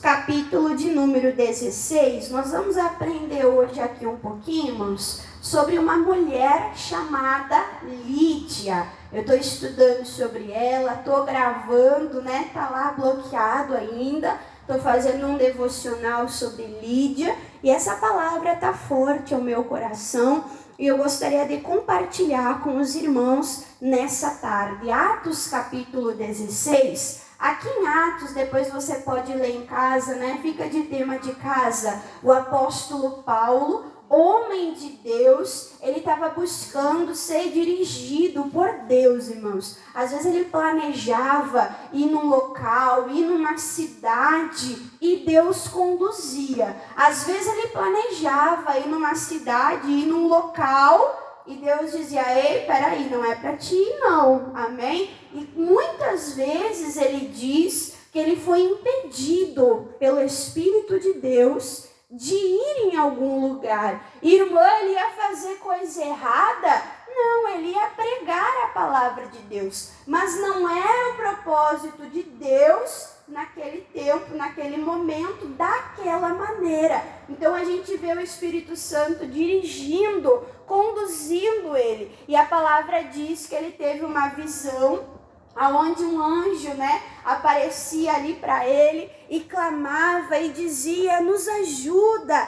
capítulo de número 16, nós vamos aprender hoje aqui um pouquinho, irmãos, sobre uma mulher chamada Lídia. Eu estou estudando sobre ela, estou gravando, né? Está lá bloqueado ainda. Estou fazendo um devocional sobre Lídia e essa palavra está forte ao meu coração e eu gostaria de compartilhar com os irmãos nessa tarde. Atos capítulo 16. Aqui em Atos, depois você pode ler em casa, né? Fica de tema de casa. O apóstolo Paulo, homem de Deus, ele estava buscando ser dirigido por Deus, irmãos. Às vezes ele planejava ir num local, ir numa cidade e Deus conduzia. Às vezes ele planejava ir numa cidade, ir num local e Deus dizia: ei, peraí, não é para ti não, amém? E muitas vezes ele diz que ele foi impedido pelo Espírito de Deus de ir em algum lugar. Irmã, ele ia fazer coisa errada? Não, ele ia pregar a palavra de Deus. Mas não era o propósito de Deus naquele tempo, naquele momento, daquela maneira. Então a gente vê o Espírito Santo dirigindo, conduzindo ele. E a palavra diz que ele teve uma visão aonde um anjo, né, aparecia ali para ele e clamava e dizia: nos ajuda,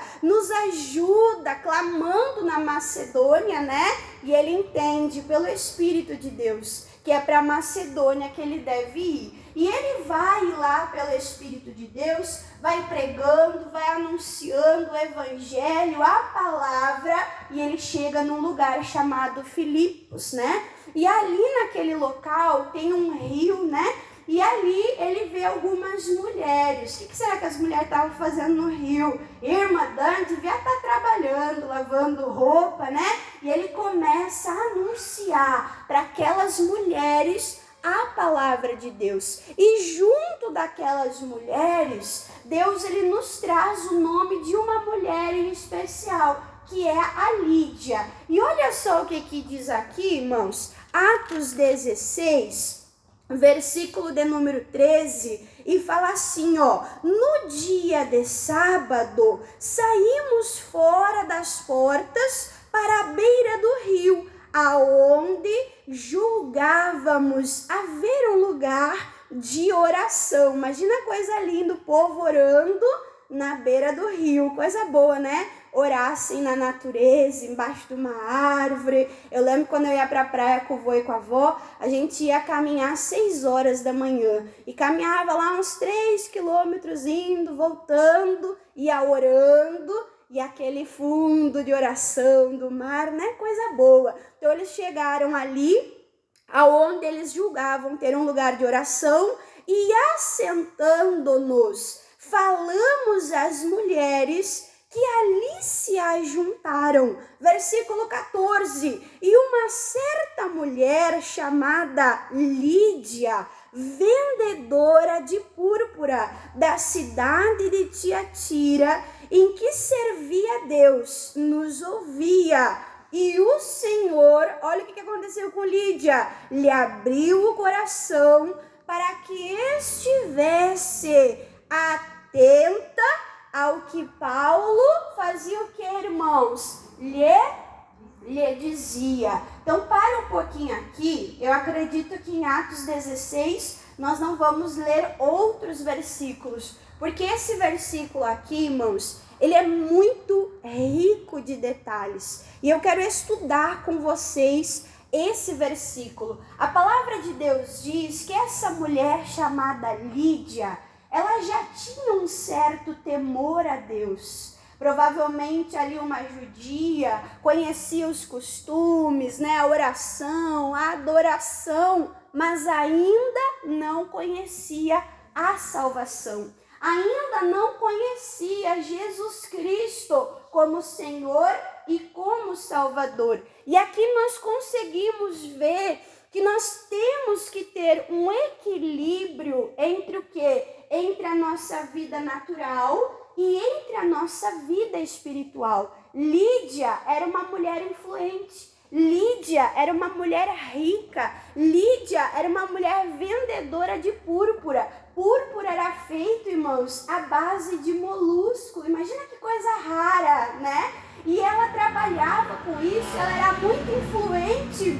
clamando na Macedônia, né? E ele entende pelo Espírito de Deus que é para Macedônia que ele deve ir. E ele vai lá pelo Espírito de Deus, vai pregando, vai anunciando o evangelho, a palavra, e ele chega num lugar chamado Filipos, né? E ali naquele local tem um rio, né? E ali ele vê algumas mulheres. O que será que as mulheres estavam fazendo no rio? Irmã Dani devia estar trabalhando, lavando roupa, né? E ele começa a anunciar para aquelas mulheres a palavra de Deus. E junto daquelas mulheres, Deus ele nos traz o nome de uma mulher em especial, que é a Lídia. E olha só o que diz aqui, irmãos. Atos 16, versículo de número 13, e fala assim, ó: no dia de sábado, saímos fora das portas para a beira do rio, aonde julgávamos haver um lugar de oração. Imagina coisa linda, o povo orando na beira do rio, coisa boa, né? Orar assim na natureza, embaixo de uma árvore. Eu lembro quando eu ia pra praia com o vô e com a avó, a gente ia caminhar 6 horas da manhã. E caminhava lá uns 3 quilômetros indo, voltando, ia orando. E aquele fundo de oração do mar, né? Coisa boa. Então eles chegaram ali, aonde eles julgavam ter um lugar de oração, e assentando-nos, falamos às mulheres que ali se ajuntaram. Versículo 14. E uma certa mulher chamada Lídia, vendedora de púrpura da cidade de Tiatira, em que servia a Deus, nos ouvia. E o Senhor, olha o que aconteceu com Lídia, lhe abriu o coração para que estivesse atenta ao que Paulo fazia o que, irmãos? Lhe dizia. Então, para um pouquinho aqui, eu acredito que em Atos 16 nós não vamos ler outros versículos, porque esse versículo aqui, irmãos, ele é muito rico de detalhes. E eu quero estudar com vocês esse versículo. A palavra de Deus diz que essa mulher chamada Lídia, ela já tinha um certo temor a Deus. Provavelmente ali uma judia, conhecia os costumes, né, a oração, a adoração, mas ainda não conhecia a salvação. Ainda não conhecia Jesus Cristo como Senhor e como Salvador. E aqui nós conseguimos ver que nós temos que ter um equilíbrio entre o quê? Entre a nossa vida natural e entre a nossa vida espiritual. Lídia era uma mulher influente. Lídia era uma mulher rica. Lídia era uma mulher vendedora de púrpura. Púrpura era feito, irmãos, à base de molusco. Imagina que coisa rara, né? E ela trabalhava com isso, ela era muito influente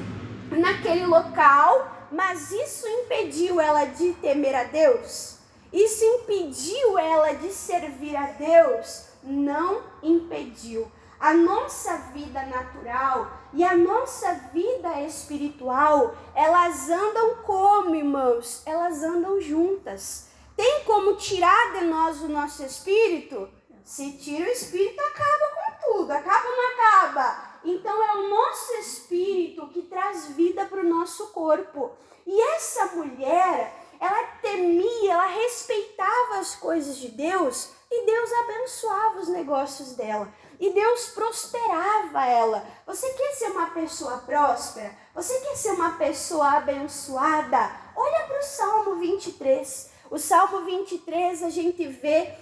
naquele local, mas isso impediu ela de temer a Deus? Isso impediu ela de servir a Deus? Não impediu. A nossa vida natural e a nossa vida espiritual, elas andam como, irmãos? Elas andam juntas. Tem como tirar de nós o nosso espírito? Se tira o espírito, acaba com tudo. Acaba ou não acaba? Então é o nosso espírito que traz vida para o nosso corpo. E essa mulher, ela temia, ela respeitava as coisas de Deus e Deus abençoava os negócios dela. E Deus prosperava ela. Você quer ser uma pessoa próspera? Você quer ser uma pessoa abençoada? Olha para o Salmo 23. O Salmo 23 a gente vê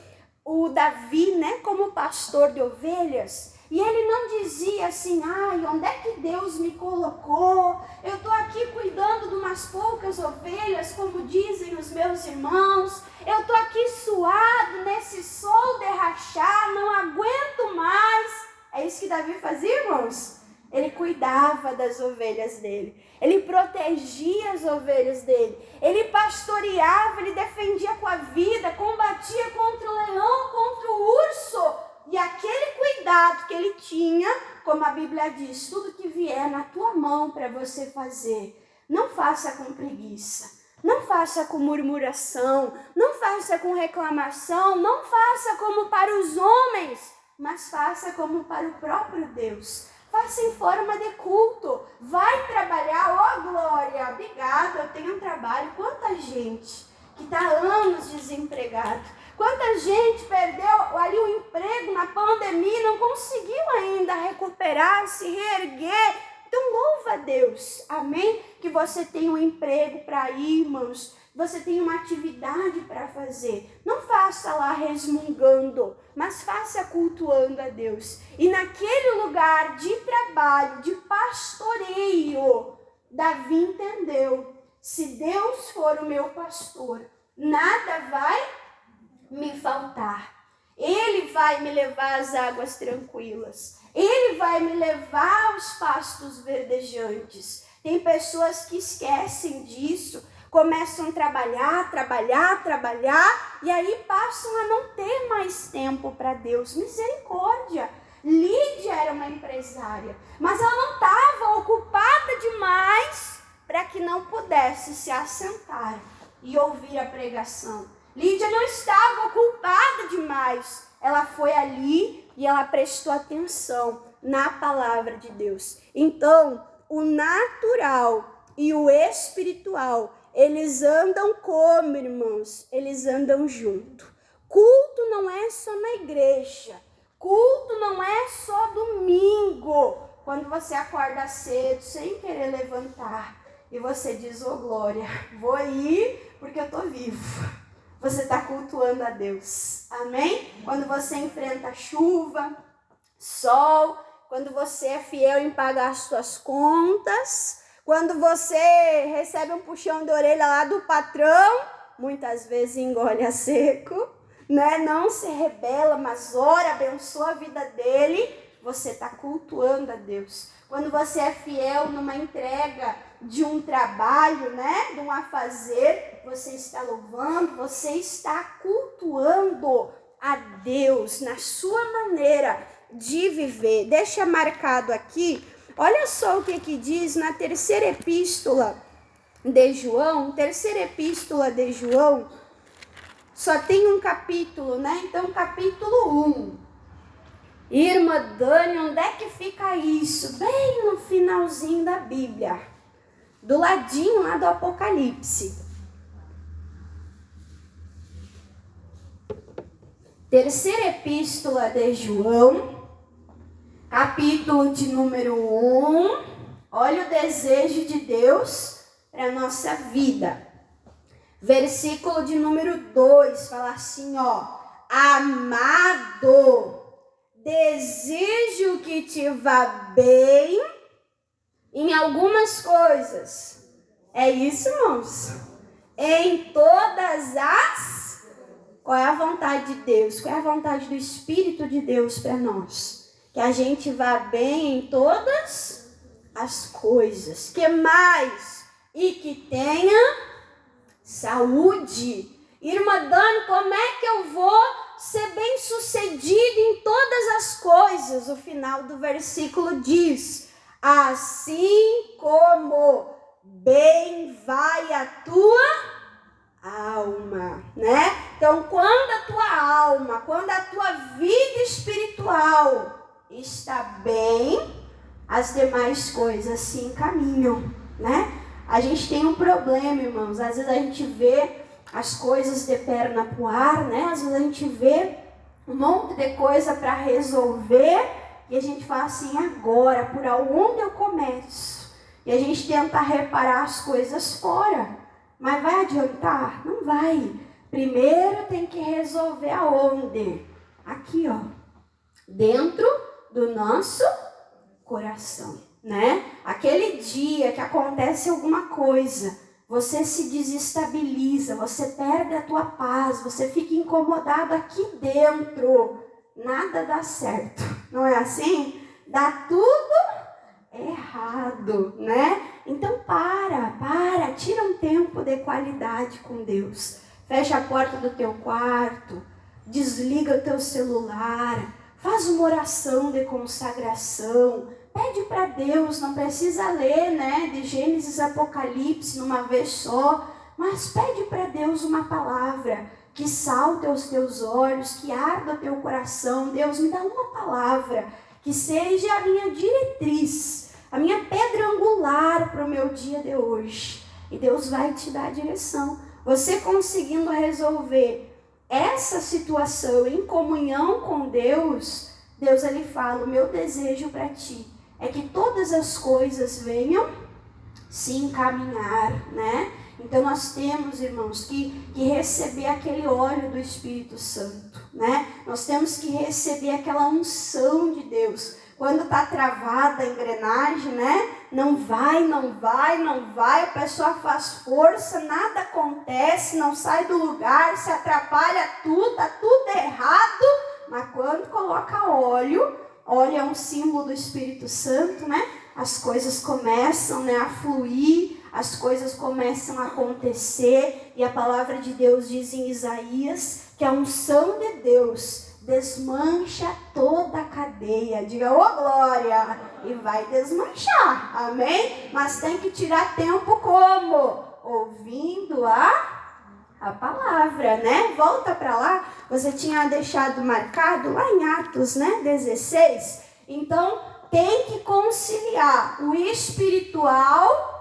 o Davi, né, como pastor de ovelhas. E ele não dizia assim, ai, onde é que Deus me colocou? Eu estou aqui cuidando de umas poucas ovelhas, como dizem os meus irmãos. Eu estou aqui suado nesse sol de rachar, não aguento mais. É isso que Davi fazia, irmãos? Ele cuidava das ovelhas dele. Ele protegia as ovelhas dele. Ele pastoreava, ele defendia com a vida, combatia contra o leão, contra o urso. E aquele cuidado que ele tinha, como a Bíblia diz, tudo que vier na tua mão para você fazer, não faça com preguiça, não faça com murmuração, não faça com reclamação, não faça como para os homens, mas faça como para o próprio Deus. Faça em forma de culto, vai trabalhar, ó glória, obrigada, eu tenho um trabalho. Quanta gente que está anos desempregado. Quanta gente perdeu ali o emprego na pandemia, não conseguiu ainda recuperar, se reerguer. Então louva a Deus, amém? Que você tem um emprego para ir, irmãos. Você tem uma atividade para fazer. Não faça lá resmungando, mas faça cultuando a Deus. E naquele lugar de trabalho, de pastoreio, Davi entendeu. Se Deus for o meu pastor, nada vai me faltar. Ele vai me levar às águas tranquilas. Ele vai me levar aos pastos verdejantes. Tem pessoas que esquecem disso, começam a trabalhar, e aí passam a não ter mais tempo para Deus. Misericórdia! Lídia era uma empresária, mas ela não estava ocupada demais para que não pudesse se assentar e ouvir a pregação. Lídia não estava ocupada demais. Ela foi ali e ela prestou atenção na palavra de Deus. Então, o natural e o espiritual, eles andam como, irmãos? Eles andam junto. Culto não é só na igreja. Culto não é só domingo, quando você acorda cedo, sem querer levantar, e você diz, ô glória, vou ir porque eu estou vivo. Você está cultuando a Deus, amém? Quando você enfrenta chuva, sol, quando você é fiel em pagar as suas contas, quando você recebe um puxão de orelha lá do patrão, muitas vezes engole a seco, né? Não se rebela, mas ora, abençoa a vida dele, você está cultuando a Deus. Quando você é fiel numa entrega de um trabalho, né, de um afazer, você está louvando, você está cultuando a Deus na sua maneira de viver. Deixa marcado aqui, olha só o que diz na terceira epístola de João. Só tem um capítulo, né? Então, capítulo 1. Irmã Dani, onde é que fica isso? Bem no finalzinho da Bíblia. Do ladinho lá do Apocalipse. Terceira epístola de João, capítulo de número 1. Olha o desejo de Deus para a nossa vida. Versículo de número 2, fala assim, ó. Amado, desejo que te vá bem em algumas coisas. É isso, irmãos? Em todas as... Qual é a vontade de Deus? Qual é a vontade do Espírito de Deus para nós? Que a gente vá bem em todas as coisas. Que mais? E que tenha saúde. Irmã Dani, como é que eu vou ser bem sucedido em todas as coisas? O final do versículo diz: assim como bem vai a tua alma, né? Então, quando a tua alma, quando a tua vida espiritual está bem, as demais coisas se encaminham, né? A gente tem um problema, irmãos. Às vezes a gente vê as coisas de perna pro ar, né? Às vezes a gente vê um monte de coisa para resolver e a gente fala assim, agora, por onde eu começo? E a gente tenta reparar as coisas fora. Mas vai adiantar? Não vai. Primeiro tem que resolver aonde? Aqui, ó. Dentro do nosso coração, né? Aquele dia que acontece alguma coisa, você se desestabiliza, você perde a tua paz, você fica incomodado aqui dentro. Nada dá certo. Não é assim? Dá tudo errado, né? Então para, tira um tempo de qualidade com Deus. Fecha a porta do teu quarto, desliga o teu celular, faz uma oração de consagração, pede para Deus, não precisa ler, né, de Gênesis a Apocalipse numa vez só, mas pede para Deus uma palavra que salte aos teus olhos, que arda o teu coração. Deus, me dá uma palavra que seja a minha diretriz, a minha pedra angular para o meu dia de hoje. E Deus vai te dar a direção. Você conseguindo resolver essa situação em comunhão com Deus, Deus ele fala, o meu desejo para ti é que todas as coisas venham se encaminhar, né? Então nós temos, irmãos, que receber aquele óleo do Espírito Santo, né? Nós temos que receber aquela unção de Deus. Quando está travada a engrenagem, né? Não vai, a pessoa faz força, nada acontece, não sai do lugar, se atrapalha tudo, está tudo errado. Mas quando coloca óleo é um símbolo do Espírito Santo, né? As coisas começam, né, a fluir, as coisas começam a acontecer. E a palavra de Deus diz em Isaías que a unção de Deus desmancha toda a cadeia. Diga, ô glória! E vai desmanchar, amém? Mas tem que tirar tempo como? Ouvindo a palavra, né? Volta para lá. Você tinha deixado marcado lá em Atos, né? 16. Então, tem que conciliar o espiritual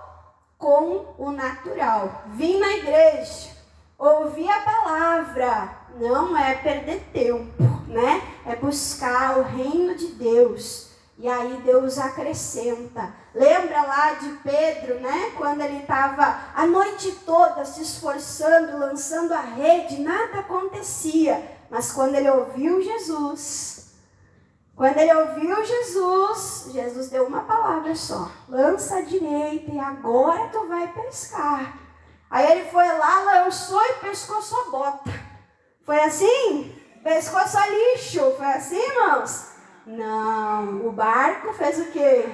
com o natural. Vim na igreja, ouvir a palavra, não é perder tempo, né? É buscar o reino de Deus. E aí Deus acrescenta. Lembra lá de Pedro, né? Quando ele estava a noite toda se esforçando, lançando a rede, nada acontecia. Mas quando ele ouviu Jesus, Jesus deu uma palavra só. Lança à direita e agora tu vai pescar. Aí ele foi lá, lançou e pescou sua bota. Foi assim? Pescou só lixo. Foi assim, irmãos? Não. O barco fez o quê?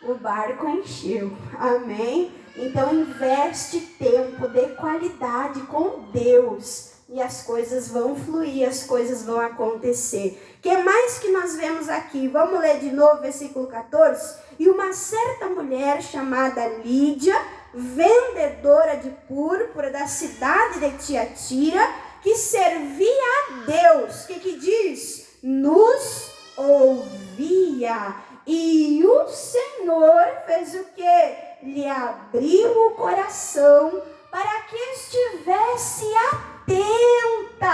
O barco encheu. Amém? Então investe tempo de qualidade com Deus. E as coisas vão fluir, as coisas vão acontecer. O que mais que nós vemos aqui? Vamos ler de novo, versículo 14. E uma certa mulher chamada Lídia, vendedora de púrpura da cidade de Tiatira, que servia a Deus. O que diz? Nos ouvia. E o Senhor fez o quê? Lhe abriu o coração para que estivesse atenta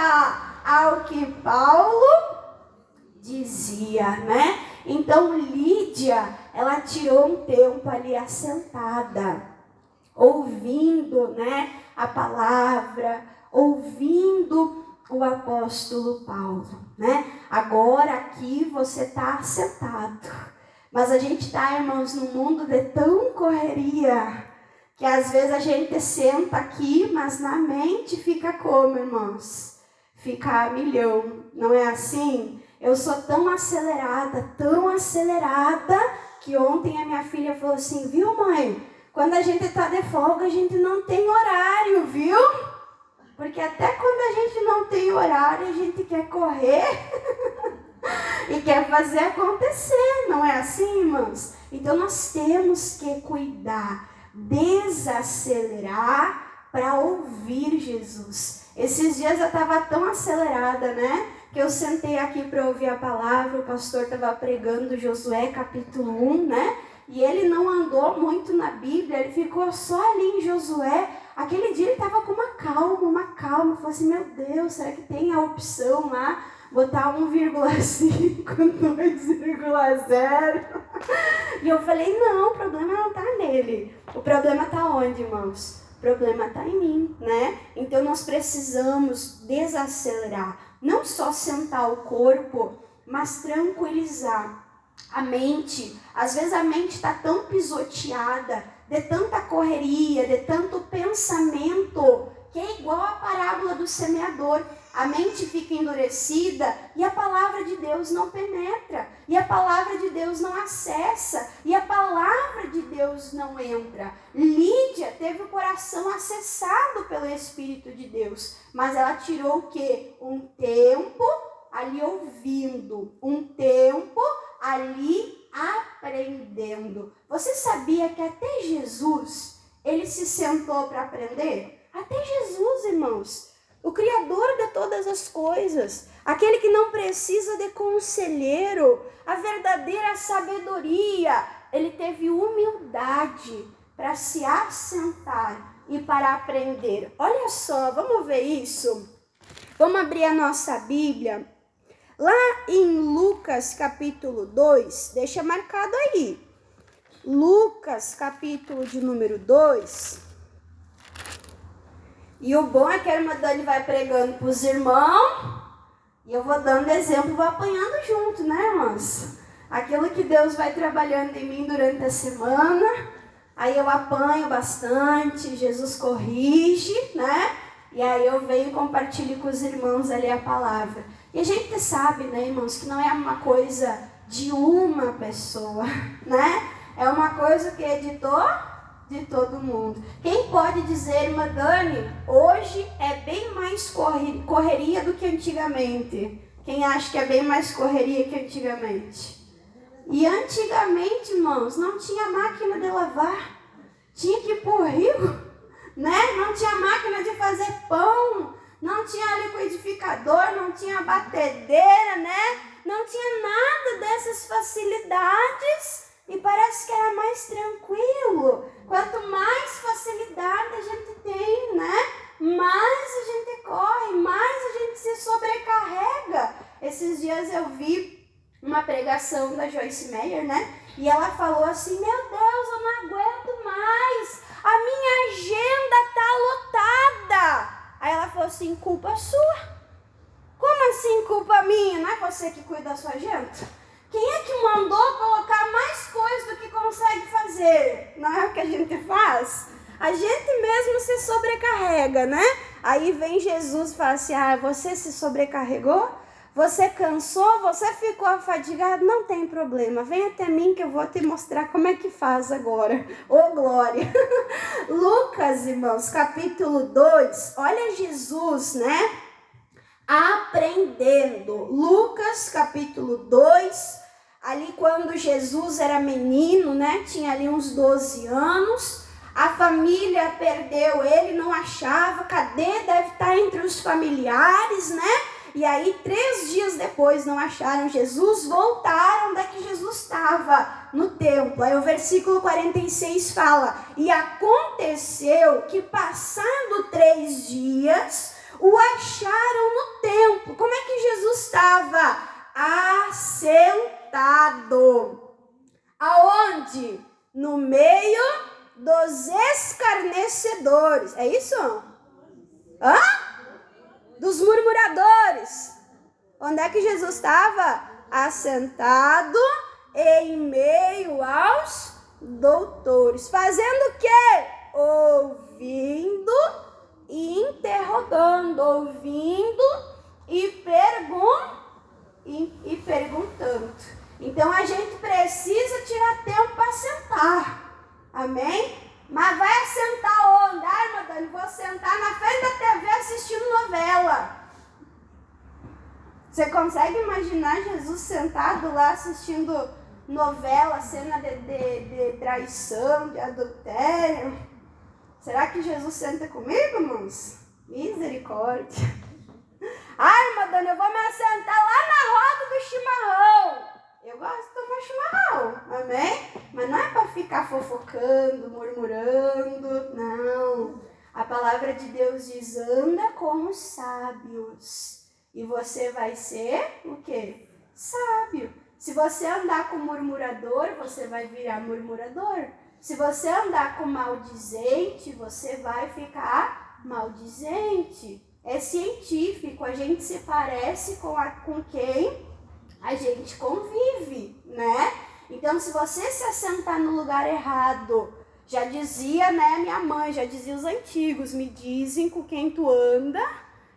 ao que Paulo dizia, né? Então Lídia, ela tirou um tempo ali assentada, ouvindo, né, a palavra, ouvindo o apóstolo Paulo, né? Agora aqui você está sentado, Mas a gente tá, irmãos, num mundo de tão correria, que às vezes a gente senta aqui, mas na mente fica como, irmãos? Fica a milhão, não é assim? Eu sou tão acelerada, que ontem a minha filha falou assim, viu, mãe? Quando a gente tá de folga, a gente não tem horário, viu? Porque até quando a gente não tem horário, a gente quer correr e quer fazer acontecer, não é assim, irmãos? Então nós temos que cuidar, desacelerar para ouvir Jesus. Esses dias eu estava tão acelerada, né? Que eu sentei aqui para ouvir a palavra, o pastor estava pregando Josué capítulo 1, né? E ele não andou muito na Bíblia, ele ficou só ali em Josué. Aquele dia ele estava com uma calma. Eu falei assim, meu Deus, será que tem a opção lá? Botar 1,5, 2,0. E eu falei, não, o problema não está nele. O problema está onde, irmãos? O problema está em mim, né? Então nós precisamos desacelerar. Não só sentar o corpo, mas tranquilizar a mente. Às vezes a mente está tão pisoteada, de tanta correria, de tanto pensamento, que é igual a parábola do semeador. A mente fica endurecida e a palavra de Deus não penetra, e a palavra de Deus não acessa, e a palavra de Deus não entra. Lídia teve o coração acessado pelo Espírito de Deus, mas ela tirou o quê? Um tempo ali ouvindo, um tempo ali aprendendo. Você sabia que até Jesus, ele se sentou para aprender? Até Jesus, irmãos. O Criador de todas as coisas, aquele que não precisa de conselheiro, a verdadeira sabedoria, ele teve humildade para se assentar e para aprender. Olha só, vamos ver isso? Vamos abrir a nossa Bíblia, lá em Lucas capítulo 2, deixa marcado aí, Lucas capítulo de número 2. E o bom é que a irmã Dani vai pregando para os irmãos, e eu vou dando exemplo, vou apanhando junto, né, irmãs? Aquilo que Deus vai trabalhando em mim durante a semana, aí eu apanho bastante, Jesus corrige, né? E aí eu venho e compartilho com os irmãos ali a palavra. E a gente sabe, né, irmãos, que não é uma coisa de uma pessoa, né? É uma coisa que editou de todo mundo. Quem pode dizer, irmã Dani, hoje é bem mais correria do que antigamente? Quem acha que é bem mais correria que antigamente? E antigamente, irmãos, não tinha máquina de lavar, tinha que ir pro rio, né? Não tinha máquina de fazer pão, não tinha liquidificador, não tinha batedeira, né? Não tinha nada dessas facilidades. E parece que era mais tranquilo. Quanto mais facilidade a gente tem, né? Mais a gente corre, mais a gente se sobrecarrega. Esses dias eu vi uma pregação da Joyce Meyer, né? E ela falou assim, meu Deus, eu não aguento mais. A minha agenda tá lotada. Aí ela falou assim, culpa sua. Como assim culpa minha? Não é você que cuida da sua agenda? Quem é que mandou colocar mais coisas do que consegue fazer? Não é o que a gente faz? A gente mesmo se sobrecarrega, né? Aí vem Jesus e fala assim, você se sobrecarregou? Você cansou? Você ficou afadigado? Não tem problema, vem até mim que eu vou te mostrar como é que faz agora. Ô, glória! Lucas, irmãos, capítulo 2, olha Jesus, né? Aprendendo. Lucas, capítulo 2, ali quando Jesus era menino, né? Tinha ali uns 12 anos. A família perdeu ele, não achava. Cadê? Deve estar entre os familiares, né? E aí, 3 dias depois, não acharam Jesus. Voltaram onde é que Jesus estava, no templo. Aí o versículo 46 fala, e aconteceu que passado 3 dias... o acharam no templo. Como é que Jesus estava? Assentado. Aonde? No meio dos escarnecedores. É isso? Hã? Dos murmuradores. Onde é que Jesus estava? Assentado em meio aos doutores. Fazendo o quê? Ouvindo e interrogando, ouvindo e perguntando. Então a gente precisa tirar tempo para sentar. Amém? Mas vai sentar onde? Ai, Madani, vou sentar na frente da TV assistindo novela. Você consegue imaginar Jesus sentado lá assistindo novela, cena de traição, de adultério? Será que Jesus senta comigo, irmãos? Misericórdia. Ai, Madonna, eu vou me assentar lá na roda do chimarrão. Eu gosto de tomar chimarrão, amém? Mas não é para ficar fofocando, murmurando, não. A palavra de Deus diz, anda como sábios. E você vai ser o quê? Sábio. Se você andar com murmurador, você vai virar murmurador. Se você andar com maldizente, você vai ficar maldizente. É científico, a gente se parece com quem a gente convive, né? Então, se você se assentar no lugar errado, já dizia, né, minha mãe, já dizia os antigos, me dizem com quem tu anda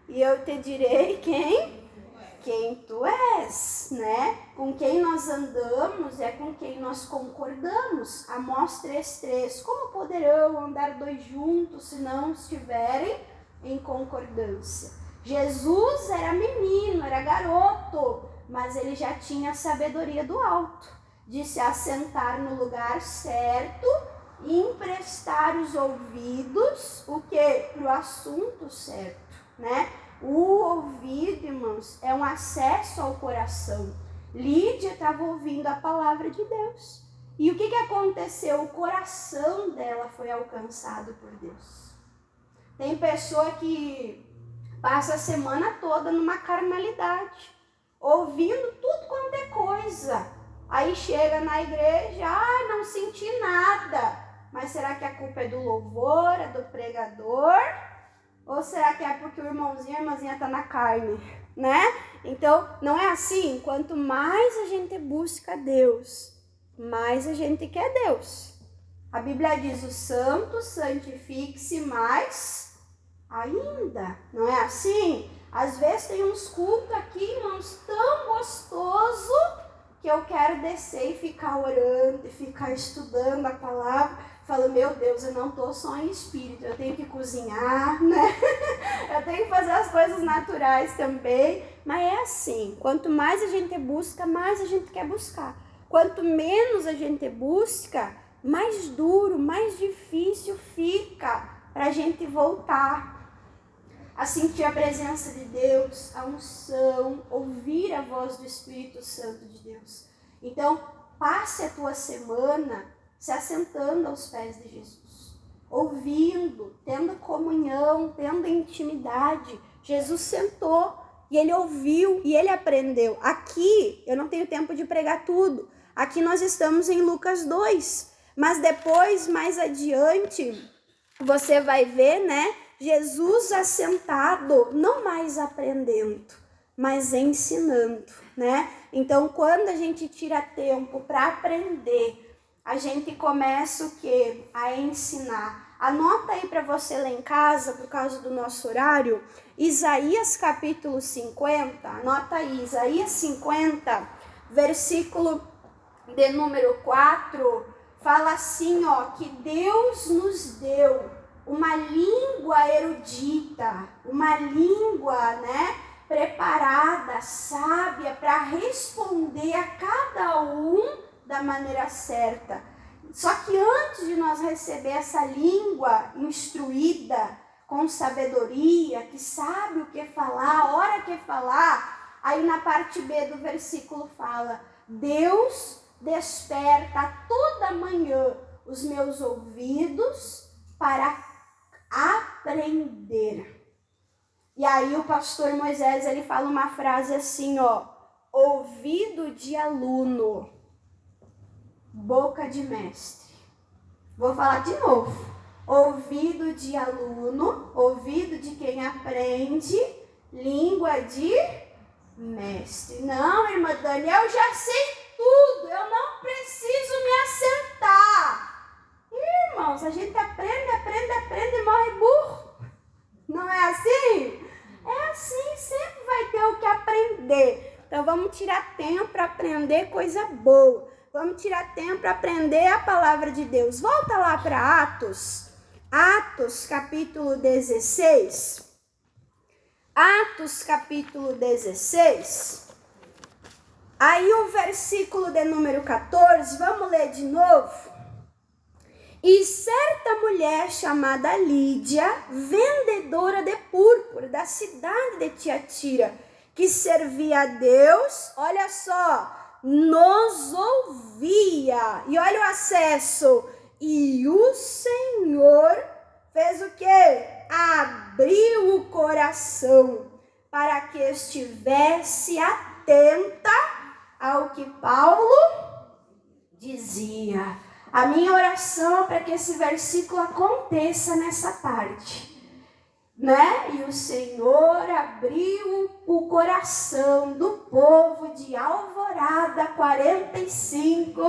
e eu te direi quem tu és, né? Com quem nós andamos é com quem nós concordamos. Amós 3:3. Como poderão andar dois juntos se não estiverem em concordância? Jesus era menino, era garoto, mas ele já tinha a sabedoria do alto, de se assentar no lugar certo e emprestar os ouvidos, o quê? Para o assunto certo, né? O ouvido, irmãos, é um acesso ao coração. Lídia estava ouvindo a palavra de Deus. E o que aconteceu? O coração dela foi alcançado por Deus. Tem pessoa que passa a semana toda numa carnalidade, ouvindo tudo quanto é coisa. Aí chega na igreja, não senti nada. Mas será que a culpa é do louvor, é do pregador? Ou será que é porque o irmãozinho e a irmãzinha está na carne, né? Então, não é assim. Quanto mais a gente busca Deus, mais a gente quer Deus. A Bíblia diz, o santo santifique-se mais ainda. Não é assim? Às vezes tem uns cultos aqui, irmãos, tão gostoso que eu quero descer e ficar orando, e ficar estudando a palavra. Falo, meu Deus, eu não estou só em espírito, eu tenho que cozinhar, né? Eu tenho que fazer as coisas naturais também. Mas é assim, quanto mais a gente busca, mais a gente quer buscar. Quanto menos a gente busca, mais duro, mais difícil fica para a gente voltar a sentir a presença de Deus, a unção, ouvir a voz do Espírito Santo de Deus. Então, passe a tua semana se assentando aos pés de Jesus, ouvindo, tendo comunhão, tendo intimidade. Jesus sentou e ele ouviu e ele aprendeu. Aqui, eu não tenho tempo de pregar tudo. Aqui nós estamos em Lucas 2, mas depois, mais adiante, você vai ver, né? Jesus assentado, não mais aprendendo, mas ensinando, né? Então, quando a gente tira tempo para aprender, a gente começa o quê? A ensinar. Anota aí para você ler em casa, por causa do nosso horário, Isaías capítulo 50, anota aí, Isaías 50, versículo de número 4, fala assim, que Deus nos deu uma língua erudita, uma língua, né, preparada, sábia, para responder a cada um da maneira certa. Só que antes de nós receber essa língua instruída, com sabedoria, que sabe o que falar, a hora que falar, aí na parte B do versículo fala, Deus desperta toda manhã os meus ouvidos para aprender. E aí o pastor Moisés, ele fala uma frase assim, ouvido de aluno, boca de mestre. Vou falar de novo. Ouvido de aluno, ouvido de quem aprende, língua de mestre. Não, irmã Dani, eu já sei tudo, eu não Então vamos tirar tempo para aprender coisa boa. Vamos tirar tempo para aprender a palavra de Deus. Volta lá para Atos. Atos capítulo 16. Atos capítulo 16. Aí o versículo de número 14, vamos ler de novo. E certa mulher chamada Lídia, vendedora de púrpura da cidade de Tiatira, que servia a Deus, olha só, nos ouvia. E olha o acesso. E o Senhor fez o quê? Abriu o coração para que estivesse atenta ao que Paulo dizia. A minha oração é para que esse versículo aconteça nessa parte, né? E o Senhor abriu o coração do povo de Alvorada 45,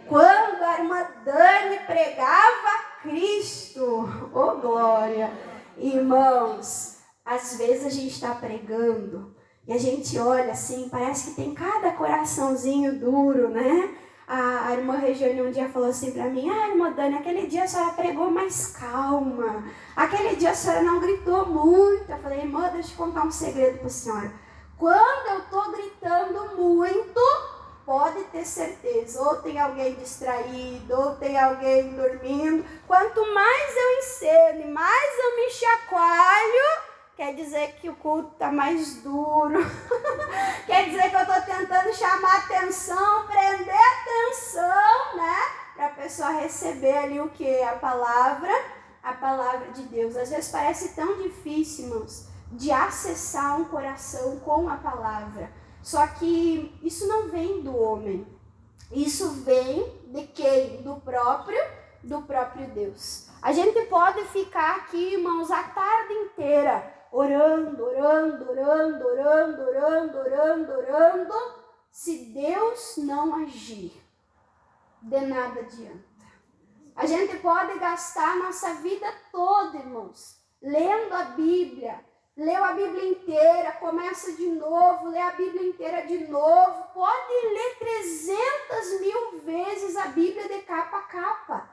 quando a irmã Dani pregava Cristo. Oh, glória! Irmãos, às vezes a gente está pregando e a gente olha assim, parece que tem cada coraçãozinho duro, né? A irmã Regiane um dia falou assim para mim: irmã Dani, aquele dia a senhora pregou mais calma. Aquele dia a senhora não gritou muito. Eu falei: irmã, deixa eu contar um segredo para a senhora. Quando eu estou gritando muito, pode ter certeza, ou tem alguém distraído, ou tem alguém dormindo. Quanto mais eu enceno e mais eu me chacoalho, quer dizer que o culto está mais duro. Quer dizer que eu estou tentando chamar atenção, prender atenção, né? Para a pessoa receber ali o que? A palavra de Deus. Às vezes parece tão difícil, irmãos, de acessar um coração com a palavra. Só que isso não vem do homem. Isso vem de quem? Do próprio Deus. A gente pode ficar aqui, irmãos, a tarde inteira orando. Se Deus não agir, de nada adianta. A gente pode gastar a nossa vida toda, irmãos, lendo a Bíblia. Leu a Bíblia inteira, começa de novo, lê a Bíblia inteira de novo. Pode ler 300.000 vezes a Bíblia de capa a capa.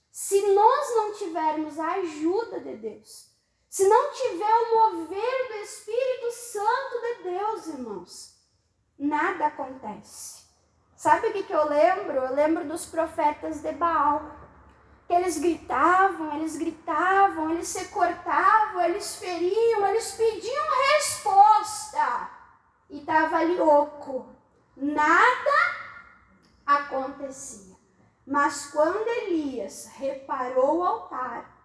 Se nós não tivermos a ajuda de Deus, se não tiver o mover do Espírito Santo de Deus, irmãos, nada acontece. Sabe o que eu lembro? Eu lembro dos profetas de Baal. Que eles gritavam, eles se cortavam, eles feriam, eles pediam resposta. E estava ali oco. Nada acontecia. Mas quando Elias reparou o altar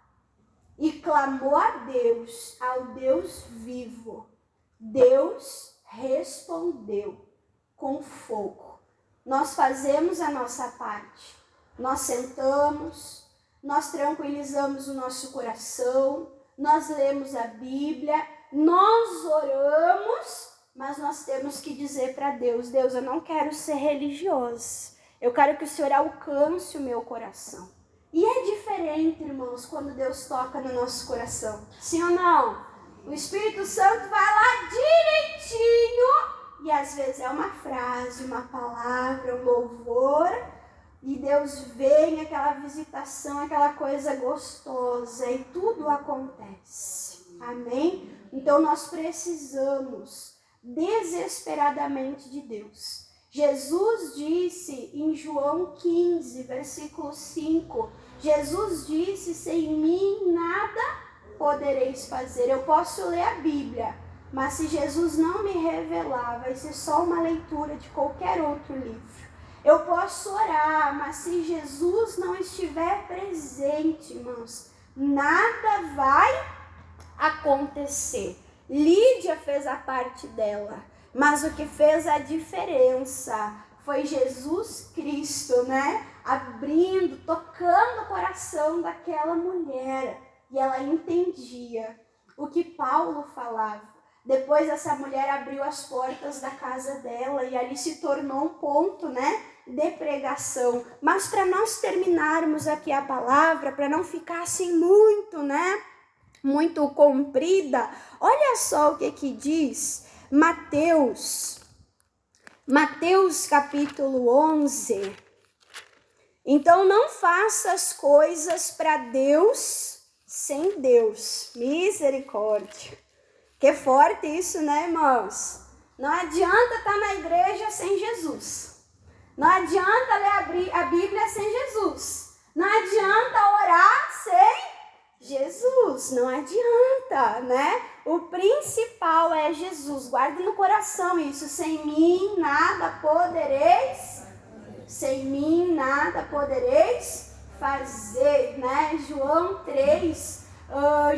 e clamou a Deus, ao Deus vivo, Deus respondeu com fogo. Nós fazemos a nossa parte. Nós sentamos, nós tranquilizamos o nosso coração, nós lemos a Bíblia, nós oramos, mas nós temos que dizer para Deus: Deus, eu não quero ser religioso, eu quero que o Senhor alcance o meu coração. E é diferente, irmãos, quando Deus toca no nosso coração, sim ou não? O Espírito Santo vai lá direitinho, e às vezes é uma frase, uma palavra, um louvor, e Deus vem, aquela visitação, aquela coisa gostosa, e tudo acontece. Amém? Então nós precisamos desesperadamente de Deus. Jesus disse em João 15, versículo 5, Jesus disse: sem mim nada podereis fazer. Eu posso ler a Bíblia, mas se Jesus não me revelar, vai ser só uma leitura de qualquer outro livro. Eu posso orar, mas se Jesus não estiver presente, irmãos, nada vai acontecer. Lídia fez a parte dela, mas o que fez a diferença foi Jesus Cristo, né? Abrindo, tocando o coração daquela mulher. E ela entendia o que Paulo falava. Depois essa mulher abriu as portas da casa dela e ali se tornou um ponto, né, de pregação. Mas para nós terminarmos aqui a palavra, para não ficar assim muito, né, muito comprida, olha só o que diz Mateus Mateus capítulo 11. Então não faça as coisas para Deus sem Deus. Misericórdia. Que forte isso, né, irmãos? Não adianta estar na igreja sem Jesus. Não adianta ler a Bíblia sem Jesus. Não adianta orar sem Jesus. Não adianta, né? O principal é Jesus. Guarda no coração isso. Sem mim nada podereis. Sem mim nada podereis fazer, né? João 3,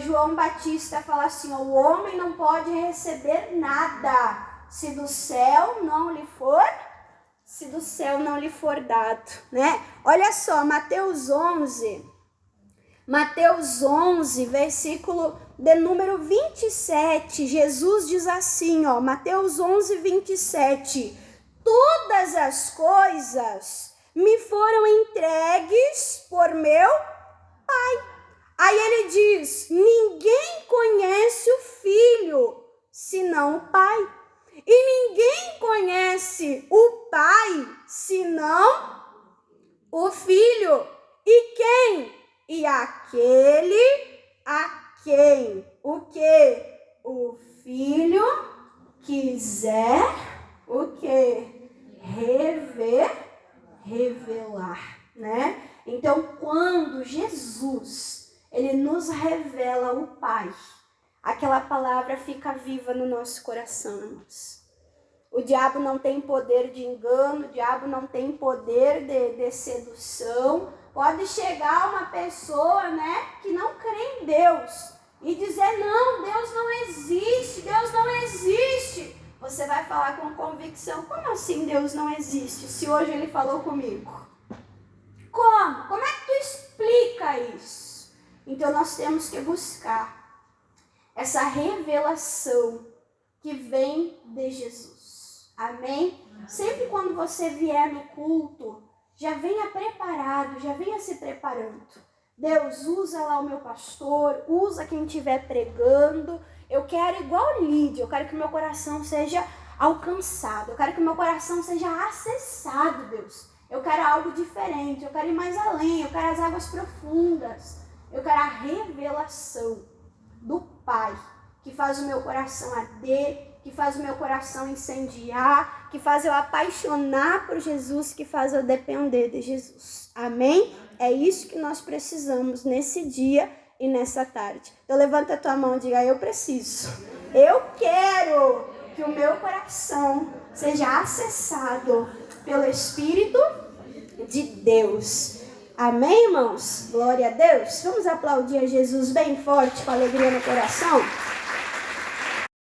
João Batista fala assim, ó, o homem não pode receber nada se do céu não lhe for dado, né? Olha só, Mateus 11, versículo de número 27, Jesus diz assim, ó, Mateus 11, 27, todas as coisas me foram entregues por meu Pai. Aí ele diz, ninguém conhece o Filho, senão o Pai. E ninguém conhece o Pai, senão o Filho. E quem? E aquele a quem o que? O Filho quiser o que? Revelar, né? Então, quando Jesus, ele nos revela o Pai, aquela palavra fica viva no nosso coração, irmãos. O diabo não tem poder de engano, o diabo não tem poder de sedução. Pode chegar uma pessoa, né, que não crê em Deus e dizer, não, Deus não existe, Deus não existe. Você vai falar com convicção, como assim Deus não existe, se hoje ele falou comigo? Como? Como é que tu explica isso? Então nós temos que buscar essa revelação que vem de Jesus. Amém? Sempre quando você vier no culto, já venha preparado, já venha se preparando. Deus, usa lá o meu pastor, usa quem estiver pregando. Eu quero igual Lídia, eu quero que o meu coração seja alcançado. Eu quero que o meu coração seja acessado, Deus. Eu quero algo diferente, eu quero ir mais além, eu quero as águas profundas. Eu quero a revelação do Pai, que faz o meu coração arder, que faz o meu coração incendiar, que faz eu apaixonar por Jesus, que faz eu depender de Jesus. Amém? É isso que nós precisamos nesse dia e nessa tarde. Então levanta a tua mão e diga, eu preciso. Eu quero que o meu coração seja acessado pelo Espírito de Deus. Amém, irmãos? Glória a Deus. Vamos aplaudir a Jesus bem forte, com alegria no coração?